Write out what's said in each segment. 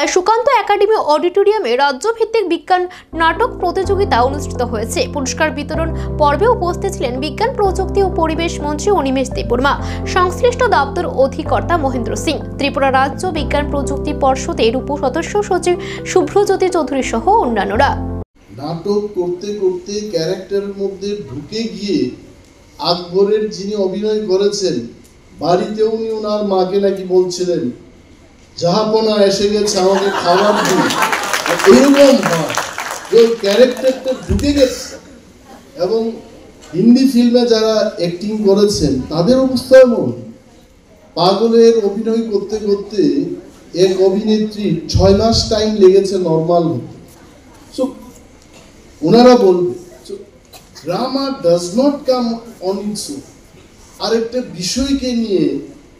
আগরতলায় সুকান্ত একাডেমি অডিটোরিয়ামে রাজ্যভিত্তিক বিজ্ঞান নাটক প্রতিযোগিতা অনুষ্ঠিত হয়েছে। পুরস্কার বিতরণ পর্বে উপস্থিত ছিলেন বিজ্ঞান প্রযুক্তি ও পরিবেশ মন্ত্রী অনিমেষ দেববর্মা, সংশ্লিষ্ট দপ্তর অধিকর্তা মহেন্দ্র সিং, ত্রিপুরা রাজ্য বিজ্ঞান প্রযুক্তি পর্ষদের উপসদস্য সচিব শুভ্রজ্যোতি চৌধুরী সহ অন্যান্যরা। নাটক করতে করতে ক্যারেক্টারের মধ্যে ঢুকে গিয়ে আকবরের যিনি অভিনয় করেছেন, বাড়িতে উনি ওনার মাকে নাকি বলছিলেন জাহাপনা এসে গেছে, আমাকে খাবার দিন। এরকম হয় যে ক্যারেক্টারটা ঢুকে গেছে। এবং হিন্দি ফিল্মে যারা অ্যাক্টিং করেছেন তাদের অবস্থা এমন, পাগলের অভিনয় করতে করতে এক অভিনেত্রী 6 মাস টাইম লেগেছে নর্মাল হতে। সো ওনারা বলবে drama does not come on its own. আরেকটা বিষয়কে নিয়ে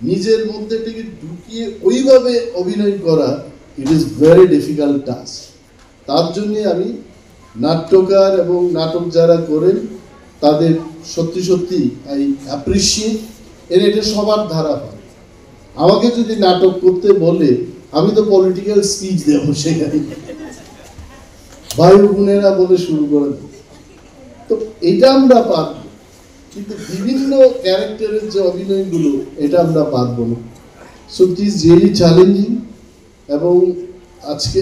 নিজের মধ্যে থেকে ঢুকিয়ে ওইভাবে অভিনয় করা, it is very difficult task. তার জন্যে আমি নাট্যকার এবং নাটক যারা করেন তাদের সত্যি সত্যি আই অ্যাপ্রিসিয়েট। এটা সবার ধারা হয়। আমাকে যদি নাটক করতে বলে আমি তো পলিটিক্যাল স্পিচ দেবো সেখানে, বায়ু গুণেরা বলে শুরু করে দেব। তো এটা আমরা পারবো, কিন্তু বিভিন্ন ক্যারেক্টারের যে অভিনয়গুলো এটা আমরা পারবো না। So it is really challenging. এবং আজকে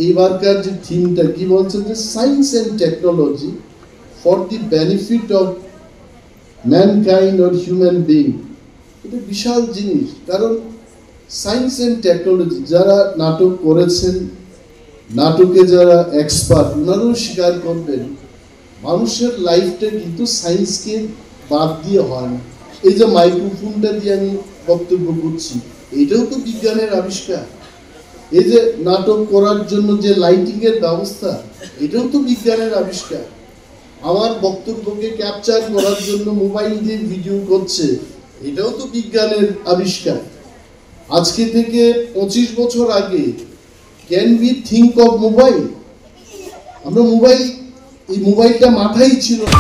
এইবারকার যে থিমটা কি বলছে, যে science and technology for the benefit of mankind or human being, এটা বিশাল জিনিস। কারণ সায়েন্স অ্যান্ড টেকনোলজি যারা নাটক করেছেন, নাটকে যারা এক্সপার্ট, ওনারাও স্বীকার করবেন মানুষের লাইফটা কিন্তু সায়েন্সকে বাদ দিয়ে হয় না। এই যে মাইক্রোফোনটা দিয়ে আমি বক্তব্য করছি, এটাও তো বিজ্ঞানের আবিষ্কার। এই যে নাটক করার জন্য যে লাইটিং এর ব্যবস্থা, এটাও তো বিজ্ঞানের আবিষ্কার। আমার বক্তব্যকে ক্যাপচার করার জন্য মোবাইল দিয়ে ভিডিও করছে, এটাও তো বিজ্ঞানের আবিষ্কার। আজকে থেকে 25 বছর আগে can we think of mobile? আমরা এই মোবাইলটা মাথায় ছিল না।